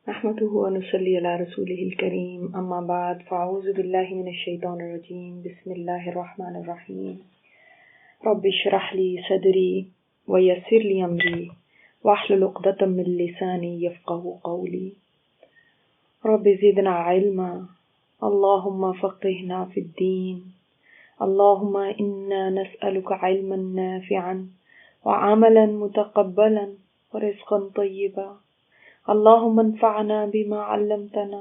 نحمده ونصلي على رسوله الكريم اما بعد فاعوذ بالله من الشيطان الرجيم بسم الله الرحمن الرحيم رب اشرح لي صدري ويسر لي امري واحلل عقدة من لساني يفقهوا قولي رب زدنا علما اللهم فقهنا في الدين اللهم انا نسألك علما نافعا وعملا متقبلا ورزقا طيبا اللهم انفعنا بما علمتنا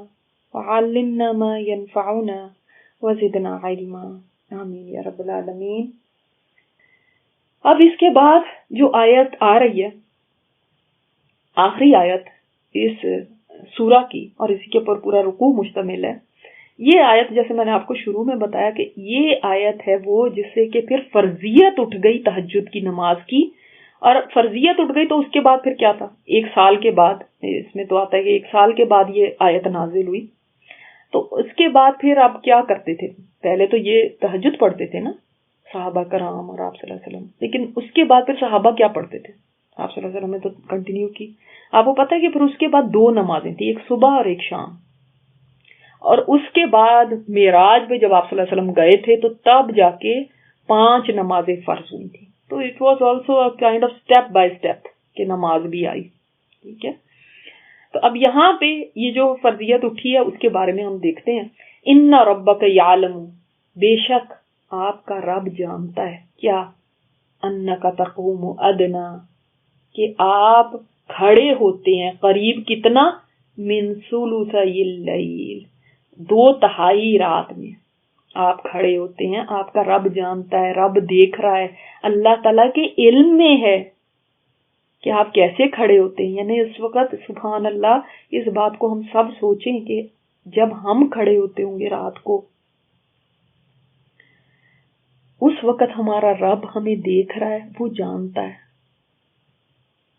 وعلمنا ما ينفعنا وزدنا علما آمین یا رب العالمین۔ اب اس کے بعد جو آیت آ رہی ہے، آخری آیت اس سورہ کی، اور اسی کے اوپر پورا رکوع مشتمل ہے، یہ آیت جیسے میں نے آپ کو شروع میں بتایا کہ یہ آیت ہے وہ جس سے کہ پھر فرضیت اٹھ گئی تہجد کی نماز کی، اور فرضیت اٹھ گئی تو اس کے بعد پھر کیا تھا، 1 سال کے بعد، اس میں تو آتا ہے کہ 1 سال کے بعد یہ آیت نازل ہوئی، تو اس کے بعد پھر آپ کیا کرتے تھے؟ پہلے تو یہ تہجد پڑھتے تھے نا صحابہ کرام اور آپ صلی اللہ علیہ وسلم، لیکن اس کے بعد پھر صحابہ کیا پڑھتے تھے؟ آپ صلی اللہ علیہ وسلم نے تو کنٹینیو کی۔ آپ کو پتہ ہے کہ پھر اس کے بعد 2 نمازیں تھیں، ایک صبح اور ایک شام، اور اس کے بعد معراج پہ جب آپ صلی اللہ علیہ وسلم گئے تھے تو تب جا کے 5 نمازیں فرض ہوئی تھیں۔ تو it was also kind of step by step کہ نماز بھی آئی، ٹھیک ہے۔ تو اب یہاں پہ یہ جو فرضیت اٹھی ہے اس کے بارے میں ہم دیکھتے ہیں۔ ان ربک یعلم، بے شک آپ کا رب جانتا ہے، کیا؟ انک تقوم ادنا، کہ آپ کھڑے ہوتے ہیں قریب، کتنا؟ من ثلثی اللیل، 2/3 رات میں آپ کھڑے ہوتے ہیں۔ آپ کا رب جانتا ہے، رب دیکھ رہا ہے، اللہ تعالیٰ کے علم میں ہے کہ آپ کیسے کھڑے ہوتے ہیں۔ یعنی اس وقت سبحان اللہ، اس بات کو ہم سب سوچیں کہ جب ہم کھڑے ہوتے ہوں گے رات کو، اس وقت ہمارا رب ہمیں دیکھ رہا ہے، وہ جانتا ہے،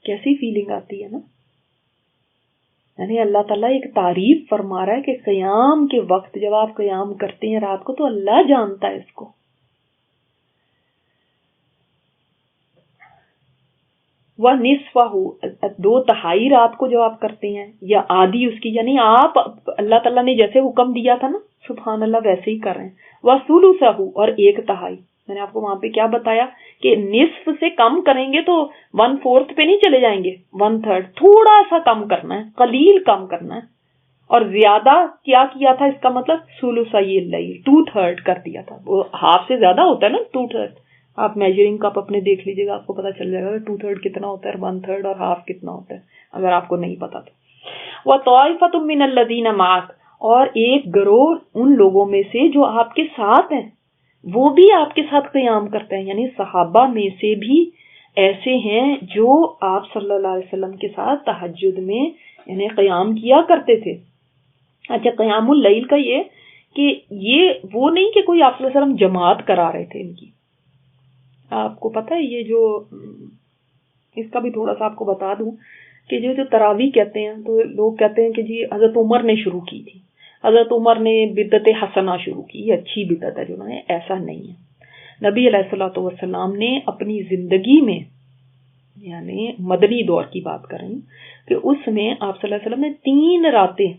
کیسی فیلنگ آتی ہے نا۔ یعنی اللہ تعالیٰ ایک تعریف فرما رہا ہے کہ قیام کے وقت جب آپ قیام کرتے ہیں رات کو تو اللہ جانتا ہے اس کو۔ وَنِصْفَهُ، 2/3 رات کو جو آپ کرتے ہیں، یا آدھی اس کی، یعنی آپ اللہ تعالیٰ نے جیسے حکم دیا تھا نا سبحان اللہ ویسے ہی کر رہے ہیں۔ وَثُلُثَهُ، اور 1/3۔ میں نے آپ کو وہاں پہ کیا بتایا کہ نصف سے کم کریں گے تو 1/4 پہ نہیں چلے جائیں گے، 1/3، تھوڑا سا کم کرنا ہے، قلیل کم کرنا ہے۔ اور زیادہ کیا کیا تھا، اس کا مطلب ثلثی اللیل، 2/3 کر دیا تھا۔ وہ ہاف سے زیادہ ہوتا ہے نا 2/3، آپ میجرنگ کپ اپنے دیکھ لیجیے گا، آپ کو پتا چل جائے گا کہ 2/3 کتنا ہوتا ہے، 1/3 اور ہاف کتنا ہوتا ہے، اگر آپ کو نہیں پتا تو۔ وَطَائِفَةٌ مِّنَ الَّذِينَ مَعَكَ، اور ایک گروہ ان لوگوں میں سے جو آپ کے ساتھ ہیں، وہ بھی آپ کے ساتھ قیام کرتے ہیں۔ یعنی صحابہ میں سے بھی ایسے ہیں جو آپ صلی اللہ علیہ وسلم کے ساتھ تہجد میں یعنی قیام کیا کرتے تھے۔ اچھا، قیام اللیل کا یہ کہ یہ وہ نہیں کہ کوئی آپ صلی اللہ علیہ وسلم جماعت کرا رہے تھے ان کی۔ آپ کو پتہ ہے یہ جو اس کا بھی تھوڑا سا آپ کو بتا دوں کہ جو تراویح کہتے ہیں تو لوگ کہتے ہیں کہ جی حضرت عمر نے شروع کی تھی، حضرت عمر نے بدعت حسنہ شروع کی، یہ اچھی بدعت ہے جو ہے، ایسا نہیں ہے۔ نبی علیہ الصلوۃ والسلام نے اپنی زندگی میں، یعنی مدنی دور کی بات کر رہی ہوں، کہ اس میں آپ صلی اللہ علیہ وسلم نے 3 راتیں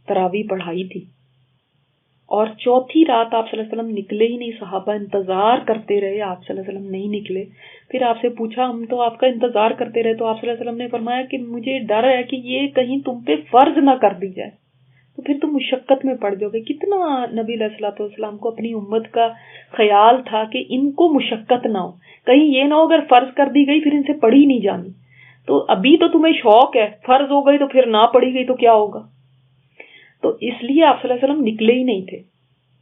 تراویح پڑھائی تھی، اور 4تھی رات آپ صلی اللہ علیہ وسلم نکلے ہی نہیں، صحابہ انتظار کرتے رہے، آپ صلی اللہ علیہ وسلم نہیں نکلے۔ پھر آپ سے پوچھا ہم تو آپ کا انتظار کرتے رہے، تو آپ صلی اللہ علیہ وسلم نے فرمایا کہ مجھے ڈر ہے کہ یہ کہیں تم پہ فرض نہ کر دی جائے، تو پھر تم مشقت میں پڑ جاؤ گے۔ کتنا نبی علیہ الصلوۃ والسلام کو اپنی امت کا خیال تھا کہ ان کو مشقت نہ ہو، کہیں یہ نہ ہو اگر فرض کر دی گئی پھر ان سے پڑھی نہیں جانی، تو ابھی تو تمہیں شوق ہے، فرض ہو گئی تو پھر نہ پڑھی گئی تو کیا ہوگا۔ تو اس لیے آپ صلی اللہ علیہ وسلم نکلے ہی نہیں تھے،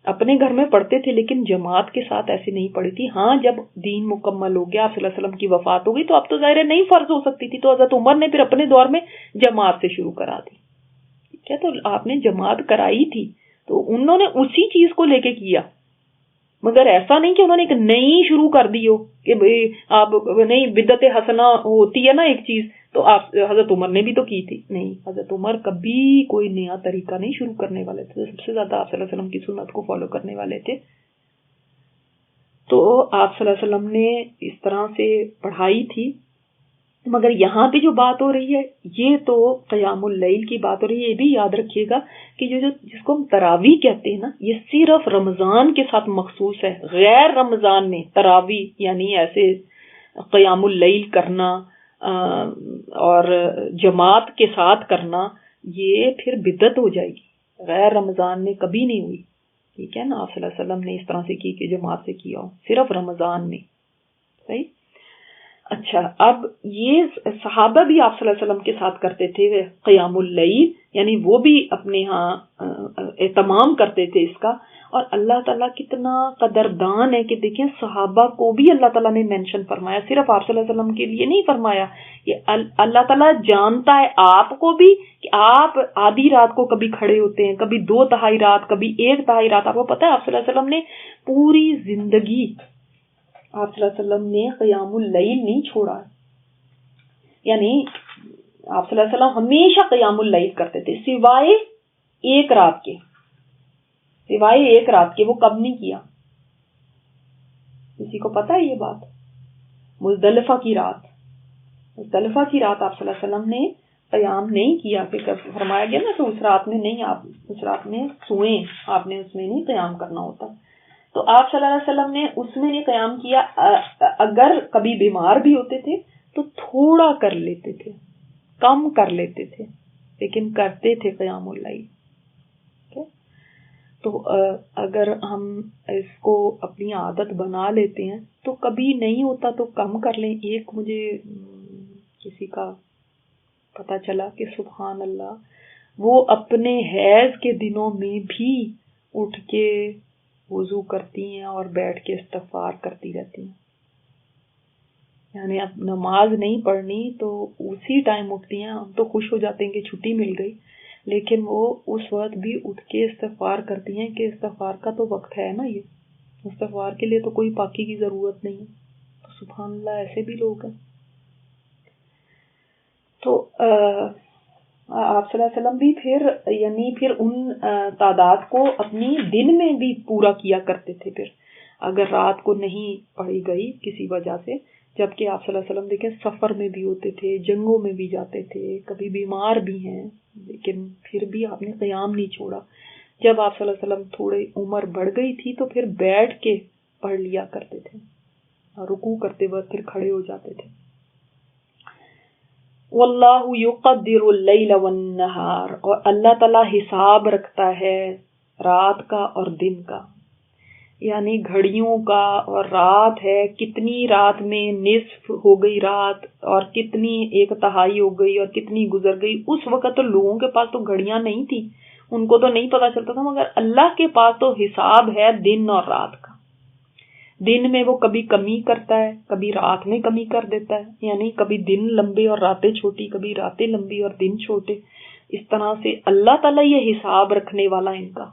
اپنے گھر میں پڑھتے تھے، لیکن جماعت کے ساتھ ایسے نہیں پڑھی تھی۔ ہاں جب دین مکمل ہو گیا، آپ صلی اللہ علیہ وسلم کی وفات ہو گئی، تو اب تو ظاہر نہیں فرض ہو سکتی تھی، تو حضرت عمر نے پھر اپنے دور میں جماعت سے شروع کرا دی، ٹھیک ہے۔ تو آپ نے جماعت کرائی تھی تو انہوں نے اسی چیز کو لے کے کیا، مگر ایسا نہیں کہ انہوں نے ایک نئی شروع کر دی ہو کہ بھئی آپ نہیں، بدعت حسنہ ہوتی ہے نا ایک چیز، تو آپ حضرت عمر نے بھی تو کی تھی، نہیں، حضرت عمر کبھی کوئی نیا طریقہ نہیں شروع کرنے والے تھے، سب سے زیادہ آپ صلی اللہ علیہ وسلم کی سنت کو فالو کرنے والے تھے۔ تو آپ صلی اللہ علیہ وسلم نے اس طرح سے پڑھائی تھی مگر یہاں پہ جو بات ہو رہی ہے یہ تو قیام اللیل کی بات ہو رہی ہے. یہ بھی یاد رکھیے گا کہ جس کو ہم تراویح کہتے ہیں نا، یہ صرف رمضان کے ساتھ مخصوص ہے. غیر رمضان میں تراویح یعنی ایسے قیام اللیل کرنا اور جماعت کے ساتھ کرنا، یہ پھر بدعت ہو جائے گی. غیر رمضان میں کبھی نہیں ہوئی. ٹھیک ہے نا، آپ صلی اللہ علیہ وسلم نے اس طرح سے کی کہ جماعت سے کیا ہو، صرف رمضان میں. صحیح. اچھا، اب یہ صحابہ بھی آپ صلی اللہ علیہ وسلم کے ساتھ کرتے تھے قیام اللیل، یعنی وہ بھی اپنے ہاں اہتمام کرتے تھے اس کا. اور اللہ تعالیٰ کتنا قدردان ہے کہ دیکھیں صحابہ کو بھی اللہ تعالیٰ نے مینشن فرمایا، صرف آپ صلی اللہ علیہ وسلم کے لیے نہیں فرمایا. یہ اللہ تعالیٰ جانتا ہے آپ کو بھی کہ آپ آدھی رات کو کبھی کھڑے ہوتے ہیں، کبھی 2/3 رات، کبھی 1/3 رات. آپ کو پتا ہے آپ صلی اللہ علیہ وسلم نے پوری زندگی آپ صلی اللہ علیہ وسلم نے قیام اللیل نہیں چھوڑا. یعنی آپ صلی اللہ علیہ وسلم ہمیشہ قیام اللیل کرتے تھے سوائے ایک رات کے. وہ کب نہیں کیا؟ کسی کو پتا ہے یہ بات؟ مزدلفہ کی رات آپ صلی اللہ علیہ وسلم نے قیام نہیں کیا. کہ فرمایا گیا نا کہ اس رات میں نہیں، آپ اس رات میں سوئیں، آپ نے اس میں نہیں قیام کرنا ہوتا. تو آپ صلی اللہ علیہ وسلم نے اس میں نہیں قیام کیا. اگر کبھی بیمار بھی ہوتے تھے تو تھوڑا کر لیتے تھے، کم کر لیتے تھے، لیکن کرتے تھے قیام اللیل. تو اگر ہم اس کو اپنی عادت بنا لیتے ہیں تو کبھی نہیں ہوتا تو کم کر لیں. ایک مجھے کسی کا پتا چلا کہ سبحان اللہ وہ اپنے حیض کے دنوں میں بھی اٹھ کے وضو کرتی ہیں اور بیٹھ کے استغفار کرتی رہتی ہیں. یعنی اب نماز نہیں پڑھنی تو اسی ٹائم اٹھتی ہیں. ہم تو خوش ہو جاتے ہیں کہ چھٹی مل گئی، لیکن وہ اس وقت بھی اٹھ کے استغفار کرتی ہیں کہ استغفار کا تو وقت ہے نا، یہ استغفار کے لیے تو کوئی پاکی کی ضرورت نہیں. تو سبحان اللہ ایسے بھی لوگ ہیں. تو آپ صلی اللہ علیہ وسلم بھی پھر ان تعداد کو اپنی دن میں بھی پورا کیا کرتے تھے. پھر اگر رات کو نہیں پڑھی گئی کسی وجہ سے، جبکہ آپ صلی اللہ علیہ وسلم دیکھیں سفر میں بھی ہوتے تھے، جنگوں میں بھی جاتے تھے، کبھی بیمار بھی ہیں، لیکن پھر بھی آپ نے قیام نہیں چھوڑا. جب آپ صلی اللہ علیہ وسلم تھوڑی عمر بڑھ گئی تھی تو پھر بیٹھ کے پڑھ لیا کرتے تھے، رکوع کرتے وقت پھر کھڑے ہو جاتے تھے. واللہ یقدر اللیل والنہار، اور اللہ تعالیٰ حساب رکھتا ہے رات کا اور دن کا، یعنی گھڑیوں کا. اور رات ہے کتنی، رات میں نصف ہو گئی رات اور کتنی 1/3 ہو گئی اور کتنی گزر گئی. اس وقت تو لوگوں کے پاس تو گھڑیاں نہیں تھی، ان کو تو نہیں پتا چلتا تھا، مگر اللہ کے پاس تو حساب ہے دن اور رات کا. دن میں وہ کبھی کمی کرتا ہے، کبھی رات میں کمی کر دیتا ہے، یعنی کبھی دن لمبے اور راتیں چھوٹی، کبھی راتیں لمبی اور دن چھوٹے. اس طرح سے اللہ تعالیٰ یہ حساب رکھنے والا ان کا.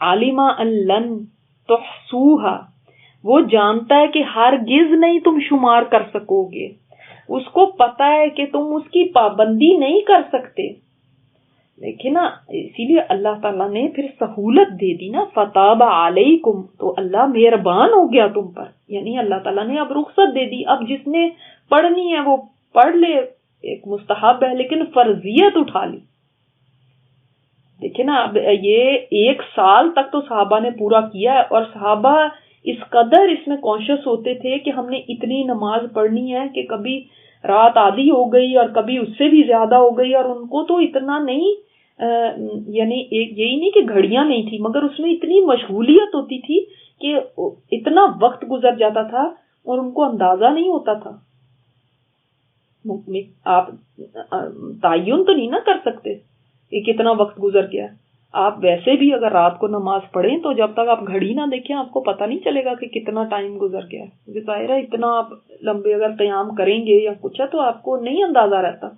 عالمہ ان لن تحصوہا، وہ جانتا ہے کہ ہرگز نہیں تم شمار کر سکو گے. اس کو پتا ہے کہ تم اس کی پابندی نہیں کر سکتے. دیکھیں نا، اسی لیے اللہ تعالیٰ نے پھر سہولت دے دی نا، فتاب علیکم، تو اللہ مہربان ہو گیا تم پر. یعنی اللہ تعالیٰ نے اب رخصت دے دی. اب جس نے پڑھنی ہے وہ پڑھ لے، ایک مستحب ہے، لیکن فرضیت اٹھا لی. دیکھیں نا، اب یہ 1 سال تک تو صحابہ نے پورا کیا ہے، اور صحابہ اس قدر اس میں کانشیس ہوتے تھے کہ ہم نے اتنی نماز پڑھنی ہے کہ کبھی رات آدھی ہو گئی اور کبھی اس سے بھی زیادہ ہو گئی. اور ان کو تو اتنا نہیں، یعنی یہی نہیں کہ گھڑیاں نہیں تھی، مگر اس میں اتنی مشغولیت ہوتی تھی کہ اتنا وقت گزر جاتا تھا اور ان کو اندازہ نہیں ہوتا تھا. آپ تعین تو نہیں نہ کر سکتے کہ کتنا وقت گزر گیا. آپ ویسے بھی اگر رات کو نماز پڑھیں تو جب تک آپ گھڑی نہ دیکھیں آپ کو پتہ نہیں چلے گا کہ کتنا ٹائم گزر گیا ہے. ظاہر ہے اتنا آپ لمبے اگر قیام کریں گے یا کچھ ہے تو آپ کو نہیں اندازہ رہتا.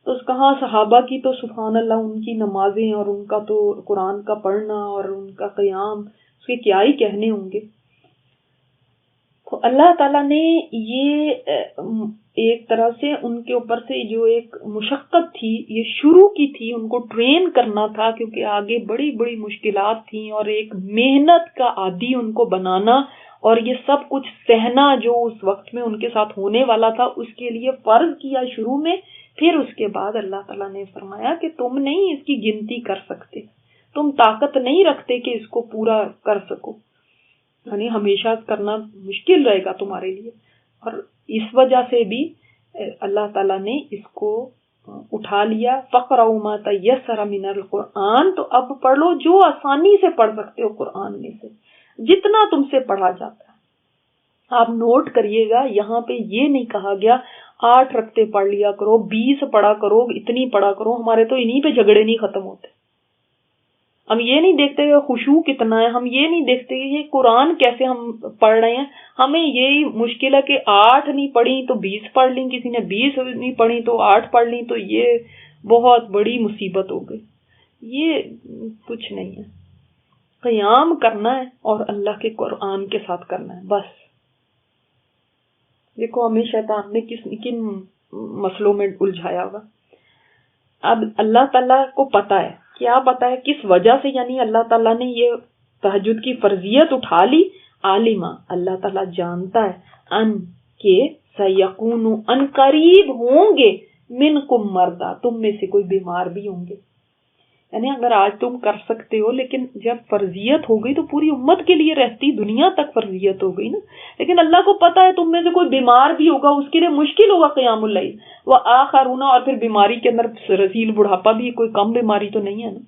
تو اس کہاں صحابہ کی تو سبحان اللہ، ان کی نمازیں اور ان کا تو قرآن کا پڑھنا اور ان کا قیام، اس کے کیا ہی کہنے ہوں گے. تو اللہ تعالیٰ نے یہ ایک طرح سے ان کے اوپر سے جو ایک مشقت تھی یہ شروع کی تھی، ان کو ٹرین کرنا تھا، کیونکہ آگے بڑی بڑی مشکلات تھیں اور ایک محنت کا عادی ان کو بنانا اور یہ سب کچھ سہنا جو اس وقت میں ان کے ساتھ ہونے والا تھا اس کے لیے فرض کیا شروع میں. پھر اس کے بعد اللہ تعالیٰ نے فرمایا کہ تم نہیں اس کی گنتی کر سکتے, تم طاقت نہیں رکھتے کہ اس کو پورا کر سکو, یعنی ہمیشہ کرنا مشکل رہے گا تمہارے لیے. اور اس وجہ سے بھی اللہ تعالیٰ نے اس کو اٹھا لیا. فَقْرَؤْا مَا تَيَّسَّرَ مِنَ الْقُرْآنِ, تو اب پڑھ لو جو آسانی سے پڑھ سکتے ہو قرآن میں سے, جتنا تم سے پڑھا جاتا ہے. آپ نوٹ کریے گا یہاں پہ یہ نہیں کہا گیا 8 رکعتیں پڑھ لیا کرو, 20 پڑھا کرو, اتنی پڑھا کرو. ہمارے تو انہی پہ جھگڑے نہیں ختم ہوتے. ہم یہ نہیں دیکھتے کہ خشوع کتنا ہے, ہم یہ نہیں دیکھتے کہ یہ قرآن کیسے ہم پڑھ رہے ہیں. ہمیں یہی مشکل ہے کہ 8 نہیں پڑھی تو 20 پڑھ لیں, کسی نے 20 نہیں پڑھی تو 8 پڑھ لیں, تو یہ بہت بڑی مصیبت ہو گئی. یہ کچھ نہیں ہے. قیام کرنا ہے اور اللہ کے قرآن کے ساتھ کرنا ہے بس. دیکھو ہمیں شیطان نے کن مسئلوں میں الجھایا ہوگا. اب اللہ تعالیٰ کو پتا ہے, کیا پتا ہے کس وجہ سے, یعنی اللہ تعالیٰ نے یہ تہجد کی فرضیت اٹھا لی. عالمہ, اللہ تعالیٰ جانتا ہے, ان کے سیکون, ان قریب ہوں گے, منکم مرضی, تم میں سے کوئی بیمار بھی ہوں گے. یعنی اگر آج تم کر سکتے ہو, لیکن جب فرضیت ہو گئی تو پوری امت کے لیے رہتی دنیا تک فرضیت ہو گئی نا. لیکن اللہ کو پتا ہے تم میں سے کوئی بیمار بھی ہوگا, اس کے لیے مشکل ہوگا قیام اللیل. وآخرون, اور پھر بیماری کے اندر رذیل بڑھاپا بھی کوئی کم بیماری تو نہیں ہے نا.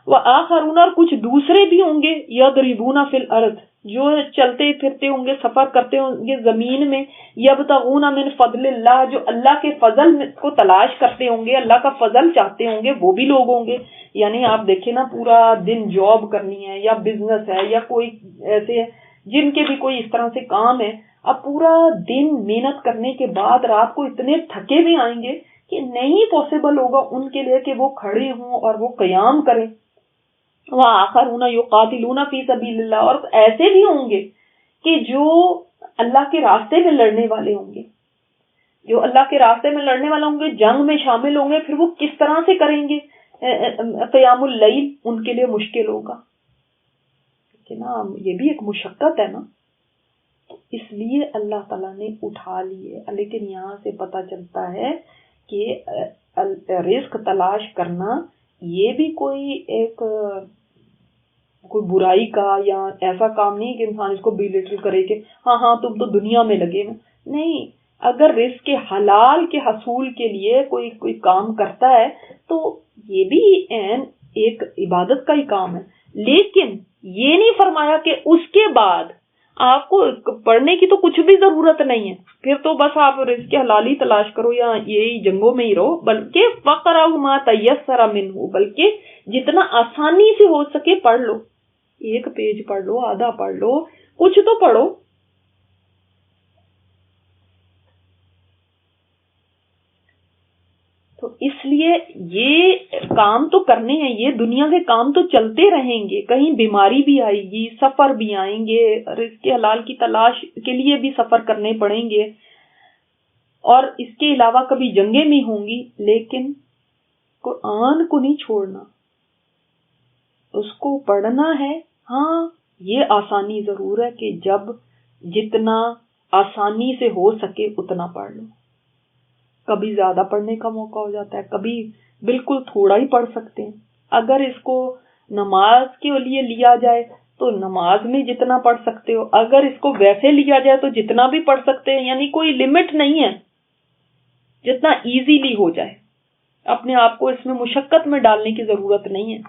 وآخرون, اور کچھ دوسرے بھی ہوں گے, یضربون فی الارض, جو چلتے پھرتے ہوں گے, سفر کرتے ہوں گے زمین میں. یبتغون من فضل اللہ, جو اللہ کے فضل کو تلاش کرتے ہوں گے, اللہ کا فضل چاہتے ہوں گے, وہ بھی لوگ ہوں گے. یعنی آپ دیکھیں نا, پورا دن جاب کرنی ہے یا بزنس ہے یا کوئی ایسے جن کے بھی کوئی اس طرح سے کام ہے, اب پورا دن محنت کرنے کے بعد رات کو اتنے تھکے بھی آئیں گے کہ نہیں پاسبل ہوگا ان کے لیے کہ وہ کھڑے ہوں اور وہ قیام کریں. وآخرون یقاتلون فی سبیل اللہ, اور ایسے بھی ہوں گے کہ جو اللہ کے راستے میں لڑنے والے ہوں گے, جو اللہ کے راستے میں لڑنے والے ہوں گے, جنگ میں شامل ہوں گے. پھر وہ کس طرح سے کریں گے قیام اللیل, ان کے لیے مشکل ہوگا کہ نا, یہ بھی ایک مشقت ہے نا. تو اس لیے اللہ تعالیٰ نے اٹھا لیے. لیکن یہاں سے پتہ چلتا ہے کہ رزق تلاش کرنا یہ بھی کوئی برائی کا یا ایسا کام نہیں کہ انسان اس کو بیلیٹل کرے کہ ہاں تم تو دنیا میں لگے ہوئے. نہیں, اگر رزق کے حلال کے حصول کے لیے کوئی کام کرتا ہے تو یہ بھی ایک عبادت کا ہی کام ہے. لیکن یہ نہیں فرمایا کہ اس کے بعد آپ کو پڑھنے کی تو کچھ بھی ضرورت نہیں ہے, پھر تو بس آپ رزق حلالی تلاش کرو یا یہی جنگوں میں ہی رہو. بلکہ فَقْرَؤْا مَا تَيَّسَّرَ مِنْهُ, بلکہ جتنا آسانی سے ہو سکے پڑھ لو. 1 پیج پڑھ لو, آدھا پڑھ لو, کچھ تو پڑھو. تو اس لیے یہ کام تو کرنے ہیں, یہ دنیا کے کام تو چلتے رہیں گے. کہیں بیماری بھی آئے گی, سفر بھی آئیں گے, رزق حلال کی تلاش کے لیے بھی سفر کرنے پڑیں گے, اور اس کے علاوہ کبھی جنگیں بھی ہوں گی. لیکن قرآن کو نہیں چھوڑنا, اس کو پڑھنا ہے. ہاں, یہ آسانی ضرور ہے کہ جتنا آسانی سے ہو سکے اتنا پڑھ لو. کبھی زیادہ پڑھنے کا موقع ہو جاتا ہے, کبھی بالکل تھوڑا ہی پڑھ سکتے ہیں. اگر اس کو نماز کے لیے لیا جائے تو نماز میں جتنا پڑھ سکتے ہو, اگر اس کو ویسے لیا جائے تو جتنا بھی پڑھ سکتے ہیں. یعنی کوئی لمٹ نہیں ہے, جتنا ایزیلی ہو جائے. اپنے آپ کو اس میں مشقت میں ڈالنے کی ضرورت نہیں ہے.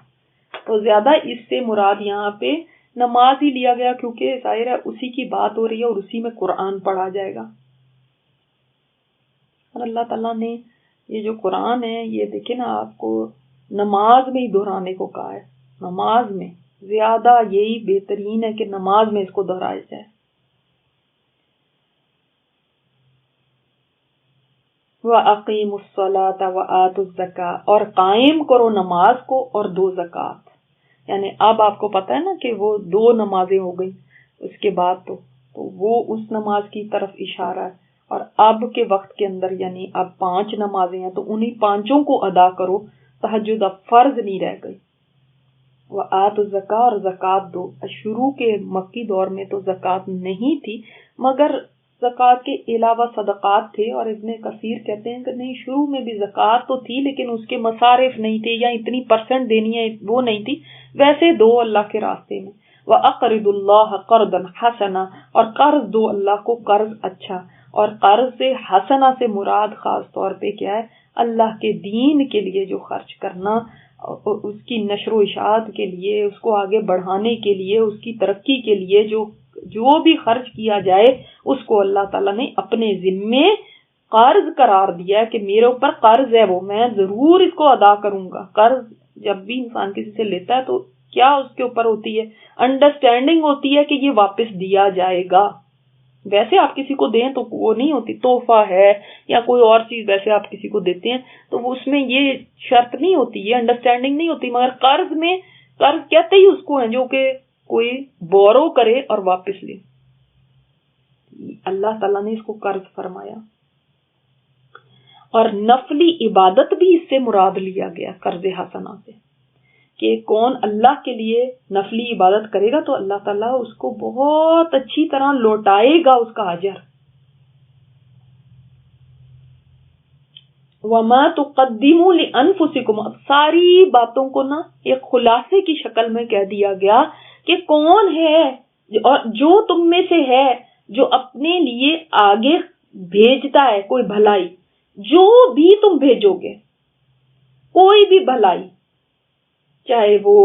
تو زیادہ اس سے مراد یہاں پہ نماز ہی لیا گیا, کیونکہ ظاہر ہے اسی کی بات ہو رہی ہے اور اسی میں قرآن پڑھا جائے گا. اور اللہ تعالیٰ نے یہ جو قرآن ہے, یہ دیکھیں نا, آپ کو نماز میں ہی دہرانے کو کہا ہے. نماز میں زیادہ یہی بہترین ہے کہ نماز میں اس کو دہرایا جائے. وَأَقِيمُوا الصَّلَاةَ وَآتُوا الزَّكَاةَ, اور قائم کرو نماز کو اور دو زکوٰۃ. یعنی اب آپ کو پتہ ہے نا کہ وہ 2 نمازیں ہو گئی, اس کے بعد تو وہ اس نماز کی طرف اشارہ ہے. اور اب کے وقت کے اندر یعنی اب 5 نمازیں ہیں تو انہی 5 کو ادا کرو. تہجد اب فرض نہیں رہ گئی. وآتوا الزکاۃ اور زکوٰۃ دو. شروع کے مکی دور میں تو زکوٰۃ نہیں تھی مگر زکوٰۃ کے علاوہ صدقات تھے، اور ابن کثیر کہتے ہیں کہ نہیں، شروع میں بھی زکوٰۃ تو تھی لیکن اس کے مصارف نہیں تھے یا اتنی پرسنٹ دینی ہے وہ نہیں تھی، ویسے دو اللہ کے راستے میں. وَأَقْرِضُوا اللَّهَ قَرْضًا حَسَنًا اور قرض دو اللہ کو قرض اچھا. اور قرض سے حسنہ سے مراد خاص طور پہ کیا ہے؟ اللہ کے دین کے لیے جو خرچ کرنا، اس کی نشر و اشاعت کے لیے، اس کو آگے بڑھانے کے لیے، اس کی ترقی کے لیے جو بھی خرچ کیا جائے اس کو اللہ تعالیٰ نے اپنے ذمے قرض قرار دیا کہ میرے اوپر قرض ہے، وہ میں ضرور اس کو ادا کروں گا. قرض جب بھی انسان کسی سے لیتا ہے تو کیا اس کے اوپر ہوتی ہے؟ انڈرسٹینڈنگ ہوتی ہے کہ یہ واپس دیا جائے گا. ویسے آپ کسی کو دیں تو وہ نہیں ہوتی، تحفہ ہے یا کوئی اور چیز ویسے آپ کسی کو دیتے ہیں تو اس میں یہ شرط نہیں ہوتی، یہ انڈرسٹینڈنگ نہیں ہوتی. مگر قرض میں، قرض کہتے ہی اس کو ہیں جو کہ کوئی بورو کرے اور واپس لے. اللہ تعالیٰ نے اس کو قرض فرمایا. اور نفلی عبادت بھی اس سے مراد لیا گیا قرض حسنہ سے، کہ کون اللہ کے لیے نفلی عبادت کرے گا تو اللہ تعالیٰ اس کو بہت اچھی طرح لوٹائے گا اس کا اجر. وَمَا تُقَدِّمُوا لِأَنفُسِكُمْ، اب ساری باتوں کو نا ایک خلاصے کی شکل میں کہہ دیا گیا کہ کون ہے اور جو تم میں سے ہے جو اپنے لیے آگے بھیجتا ہے کوئی بھلائی، جو بھی تم بھیجو گے، کوئی بھی بھلائی، چاہے وہ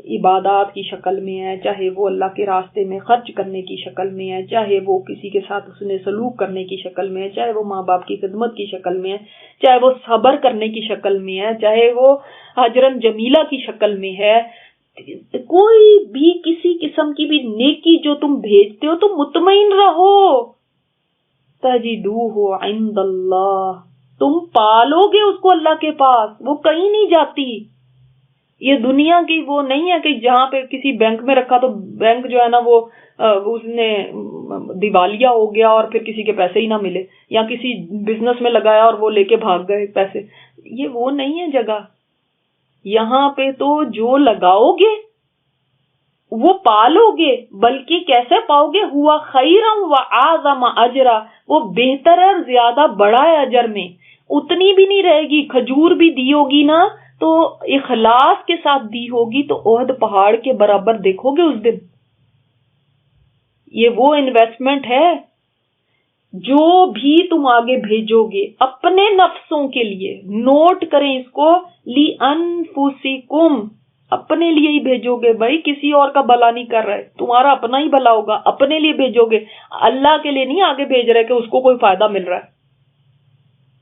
عبادات کی شکل میں ہے، چاہے وہ اللہ کے راستے میں خرچ کرنے کی شکل میں ہے، چاہے وہ کسی کے ساتھ اس نے سلوک کرنے کی شکل میں ہے، چاہے وہ ماں باپ کی خدمت کی شکل میں ہے، چاہے وہ صبر کرنے کی شکل میں ہے، چاہے وہ ہجرن جمیلہ کی شکل میں ہے، کوئی بھی کسی قسم کی بھی نیکی جو تم بھیجتے ہو تو مطمئن رہو، تجدوہ عند اللہ، تم پالو گے اس کو اللہ کے پاس، وہ کہیں نہیں جاتی. یہ دنیا کی وہ نہیں ہے کہ جہاں پہ کسی بینک میں رکھا تو بینک جو ہے نا وہ اس نے دیوالیہ ہو گیا اور پھر کسی کے پیسے ہی نہ ملے، یا کسی بزنس میں لگایا اور وہ لے کے بھاگ گئے پیسے. یہ وہ نہیں ہے جگہ. یہاں پہ تو جو لگاؤ گے وہ پالو گے، بلکہ کیسے پاؤ گے؟ ہوا خیرا وَأَعْظَمَ اجرا، وہ بہتر ہے اور زیادہ بڑا ہے اجر میں. اتنی بھی نہیں رہے گی، کھجور بھی دی ہوگی نا تو اخلاص کے ساتھ دی ہوگی تو احد پہاڑ کے برابر دیکھو گے اس دن. یہ وہ انویسٹمنٹ ہے جو بھی تم آگے بھیجو گے اپنے نفسوں کے لیے. نوٹ کریں اس کو، لِأَنفُسِكُمْ، اپنے لیے ہی بھیجو گے بھائی، کسی اور کا بھلا نہیں کر رہے، تمہارا اپنا ہی بھلا ہوگا، اپنے لیے بھیجو گے، اللہ کے لیے نہیں آگے بھیج رہے کہ اس کو کوئی فائدہ مل رہا ہے.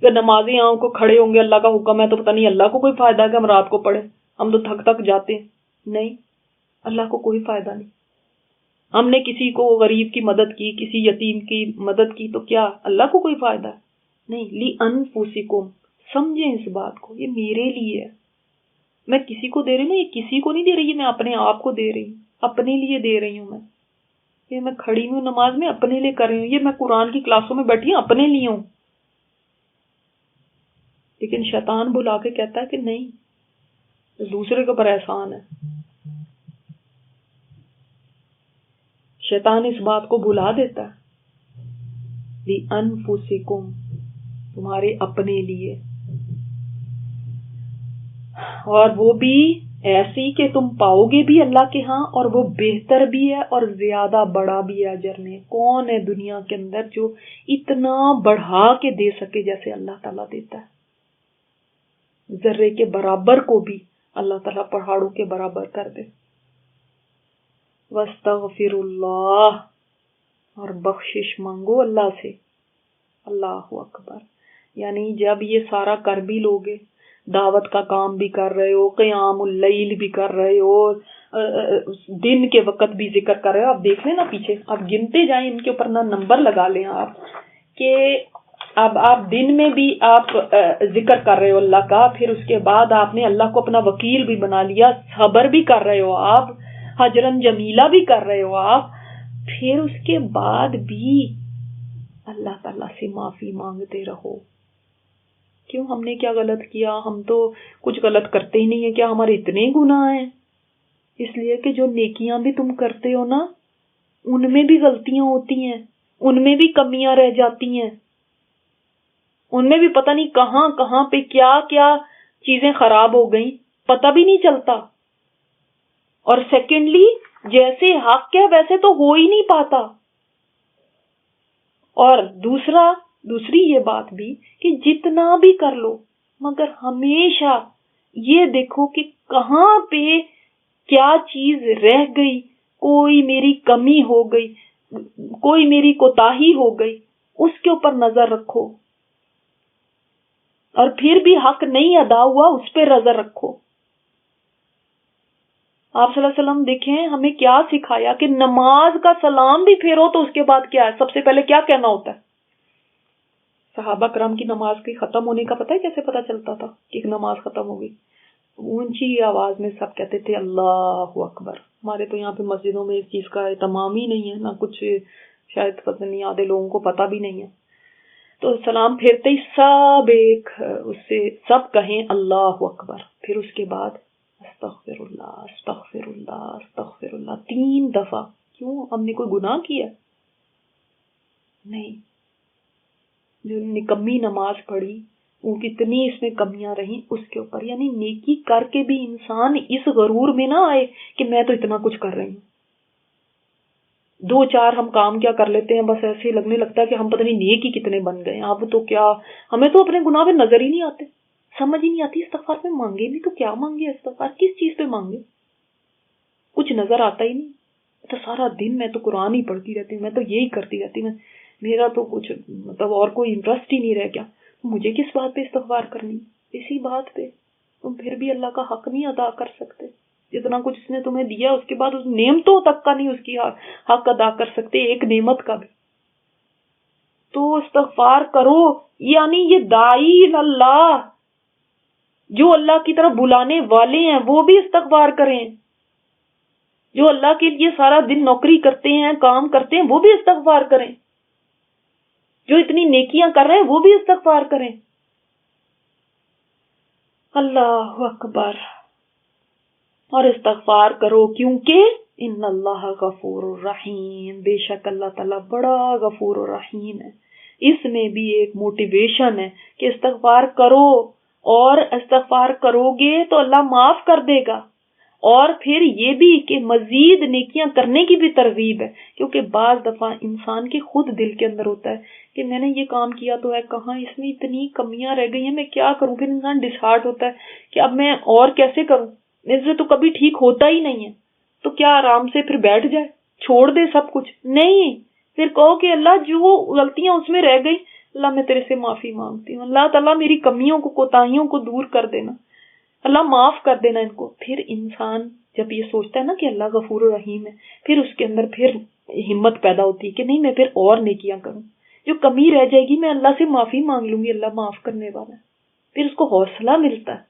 کہ نمازی آنکھ کو کھڑے ہوں گے، اللہ کا حکم ہے تو پتہ نہیں اللہ کو کوئی فائدہ ہے کہ ہم رات کو پڑھیں، ہم تو تھک تھک جاتے ہیں. نہیں، اللہ کو کوئی فائدہ نہیں. ہم نے کسی کو غریب کی مدد کی، کسی یتیم کی مدد کی تو کیا اللہ کو کوئی فائدہ ہے؟ نہیں. لِأَنفُسِكُمْ، سمجھیں اس بات کو، یہ میرے لیے ہے. میں کسی کو دے رہی ہوں نا، یہ کسی کو نہیں دے رہی، میں اپنے آپ کو دے رہی ہوں، اپنے لیے دے رہی ہوں. یہ میں کھڑی ہوں نماز میں اپنے لیے کر رہی ہوں، یہ میں قرآن کی کلاسوں میں بیٹھی ہوں اپنے لیے ہوں. لیکن شیطان بلا کے کہتا ہے کہ نہیں، دوسرے کے اوپر احسان ہے. شیطان اس بات کو بھلا دیتا ہے. لِأَنفُسِكُمْ، تمہارے اپنے لیے، اور وہ بھی ایسی کہ تم پاؤ گے بھی اللہ کے ہاں، اور وہ بہتر بھی ہے اور زیادہ بڑا بھی ہے اجر میں. کون ہے دنیا کے اندر جو اتنا بڑھا کے دے سکے جیسے اللہ تعالیٰ دیتا ہے؟ ذرے کے برابر کو بھی اللہ تعالیٰ پہاڑوں کے برابر کر دے. وَاسْتَغْفِرُ اللَّهَ، اور بخشش مانگو اللہ سے. اللہ اکبر. یعنی جب یہ سارا کر بھی لوگے، دعوت کا کام بھی کر رہے ہو، قیام اللیل بھی کر رہے ہو، دن کے وقت بھی ذکر کر رہے ہو، آپ دیکھ لیں نا پیچھے، آپ گنتے جائیں، ان کے اوپر نا نمبر لگا لیں آپ کہ اب آپ دن میں بھی آپ ذکر کر رہے ہو اللہ کا، پھر اس کے بعد آپ نے اللہ کو اپنا وکیل بھی بنا لیا، صبر بھی کر رہے ہو آپ، ہجرن جمیلہ بھی کر رہے ہو آپ، پھر اس کے بعد بھی اللہ تعالیٰ سے معافی مانگتے رہو. کیوں؟ ہم نے کیا غلط کیا؟ ہم تو کچھ غلط کرتے ہی نہیں ہیں، کیا ہمارے اتنے گناہ ہیں اس لیے کہ جو نیکیاں بھی تم کرتے ہو نا ان میں بھی غلطیاں ہوتی ہیں، ان میں بھی کمیاں رہ جاتی ہیں، ان میں بھی پتہ نہیں کہاں کہاں پہ کیا کیا چیزیں خراب ہو گئیں، پتہ بھی نہیں چلتا. اور سیکنڈلی جیسے حق ہے ویسے تو ہو ہی نہیں پاتا. اور دوسری یہ بات بھی کہ جتنا بھی کر لو مگر ہمیشہ یہ دیکھو کہ کہاں پہ کیا چیز رہ گئی، کوئی میری کمی ہو گئی، کوئی میری کوتاہی ہو گئی، اس کے اوپر نظر رکھو. اور پھر بھی حق نہیں ادا ہوا اس پہ نظر رکھو. آپ صلی اللہ علیہ وسلم دیکھیں ہمیں کیا سکھایا کہ نماز کا سلام بھی پھیرو تو اس کے بعد کیا ہے، سب سے پہلے کیا کہنا ہوتا ہے. صحابہ کرام کی نماز کے ختم ہونے کا پتہ ہے کیسے پتہ چلتا تھا کہ نماز ختم ہو گئی؟ اونچی آواز میں سب کہتے تھے اللہ اکبر. ہمارے تو یہاں پہ مسجدوں میں اس چیز کا اہتمام ہی نہیں ہے، نہ کچھ، شاید پتہ نہیں آدھے لوگوں کو پتہ بھی نہیں ہے. تو سلام پھیرتے ہی سب ایک اس سے سب کہیں اللہ اکبر، پھر اس کے بعد استغفر اللہ استغفر اللہ استغفر اللہ 3 دفعہ. کیوں؟ ہم نے کوئی گناہ کیا؟ نہیں. جو نکمی نماز پڑھی وہ کتنی اس میں کمیاں رہیں اس کے اوپر. یعنی نیکی کر کے بھی انسان اس غرور میں نہ آئے کہ میں تو اتنا کچھ کر رہی ہوں. 2-4 ہم کام کیا کر لیتے ہیں، بس ایسے ہی لگنے لگتا ہے کہ ہم پتہ نہیں نیک ہی کتنے بن گئے. اب تو کیا ہمیں تو اپنے گناہ پہ نظر ہی نہیں آتے، سمجھ ہی نہیں آتی استغفار میں مانگے بھی تو کیا مانگے، استغفار کس چیز پہ مانگے، کچھ نظر آتا ہی نہیں. تو سارا دن میں تو قرآن ہی پڑھتی رہتی ہوں، میں تو یہی کرتی رہتی ہوں، میرا تو کچھ مطلب اور کوئی انٹرسٹ ہی نہیں رہ گیا. مجھے کس بات پہ استغفار کرنی، اسی بات پہ. تم پھر بھی اللہ کا حق نہیں ادا کر سکتے. جتنا کچھ اس نے تمہیں دیا اس کے بعد اس نعمتوں تک کا نہیں اس کی حق ادا کر سکتے، ایک نعمت کا بھی. تو استغفار کرو. یعنی یہ داعی اللہ جو اللہ کی طرف بلانے والے ہیں وہ بھی استغفار کریں، جو اللہ کے لیے سارا دن نوکری کرتے ہیں، کام کرتے ہیں، وہ بھی استغفار کریں، جو اتنی نیکیاں کر رہے ہیں وہ بھی استغفار کریں. اللہ اکبر. اور استغفار کرو کیونکہ ان اللہ غفور الرحیم، بے شک اللہ تعالیٰ بڑا غفور الرحیم ہے. اس میں بھی ایک موٹیویشن ہے کہ استغفار کرو، اور استغفار کرو گے تو اللہ معاف کر دے گا. اور پھر یہ بھی کہ مزید نیکیاں کرنے کی بھی ترغیب ہے، کیونکہ بعض دفعہ انسان کے خود دل کے اندر ہوتا ہے کہ میں نے یہ کام کیا تو ہے، کہاں اس میں اتنی کمیاں رہ گئی ہیں، میں کیا کروں. پھر انسان ڈسہارٹ ہوتا ہے کہ اب میں اور کیسے کروں، اس سے تو کبھی ٹھیک ہوتا ہی نہیں ہے. تو کیا آرام سے پھر بیٹھ جائے، چھوڑ دے سب کچھ؟ نہیں. پھر کہو کہ اللہ جو غلطیاں اس میں رہ گئی اللہ میں تیرے سے معافی مانگتی ہوں، اللہ تعالیٰ میری کمیوں کو، کوتاہیوں کو دور کر دینا، اللہ معاف کر دینا ان کو. پھر انسان جب یہ سوچتا ہے نا کہ اللہ غفور الرحیم ہے، پھر اس کے اندر پھر ہمت پیدا ہوتی ہے کہ نہیں میں پھر اور نیکیاں کروں، جو کمی رہ جائے گی میں اللہ سے معافی مانگ لوں گی، اللہ معاف کرنے والا ہے. پھر اس کو حوصلہ ملتا ہے.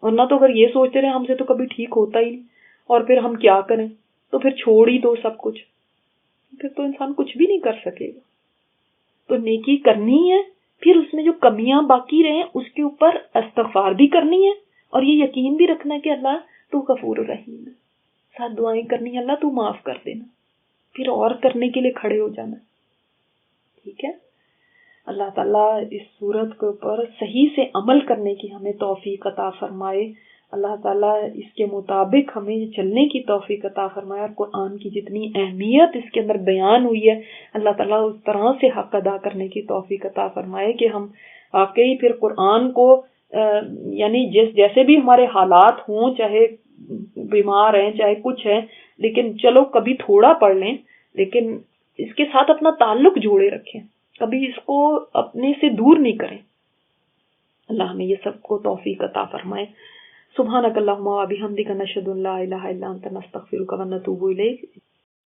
ورنہ تو اگر یہ سوچتے رہے ہم سے تو کبھی ٹھیک ہوتا ہی نہیں اور پھر ہم کیا کریں، تو پھر چھوڑ ہی دو سب کچھ، پھر تو انسان کچھ بھی نہیں کر سکے گا. تو نیکی کرنی ہے، پھر اس میں جو کمیاں باقی رہیں اس کے اوپر استغفار بھی کرنی ہے، اور یہ یقین بھی رکھنا ہے کہ اللہ تو غفور الرحیم ہے. ساتھ دعائیں کرنی ہے اللہ تو معاف کر دینا، پھر اور کرنے کے لیے کھڑے ہو جانا. ٹھیک ہے. اللہ تعالیٰ اس صورت کے اوپر صحیح سے عمل کرنے کی ہمیں توفیق عطا فرمائے. اللہ تعالیٰ اس کے مطابق ہمیں چلنے کی توفیق عطا فرمائے، اور قرآن کی جتنی اہمیت اس کے اندر بیان ہوئی ہے اللہ تعالیٰ اس طرح سے حق ادا کرنے کی توفیق عطا فرمائے کہ ہم واقعی پھر قرآن کو یعنی جیسے بھی ہمارے حالات ہوں، چاہے بیمار ہیں چاہے کچھ ہے، لیکن چلو کبھی تھوڑا پڑھ لیں، لیکن اس کے ساتھ اپنا تعلق جوڑے رکھیں، کبھی اس کو اپنے سے دور نہیں کریں. اللہ ہمیں یہ سب کو توفیق عطا فرمائے. سبحانک اللہم و بحمدک نشہد ان لا الہ الا انت نستغفرک و نتوب الیک.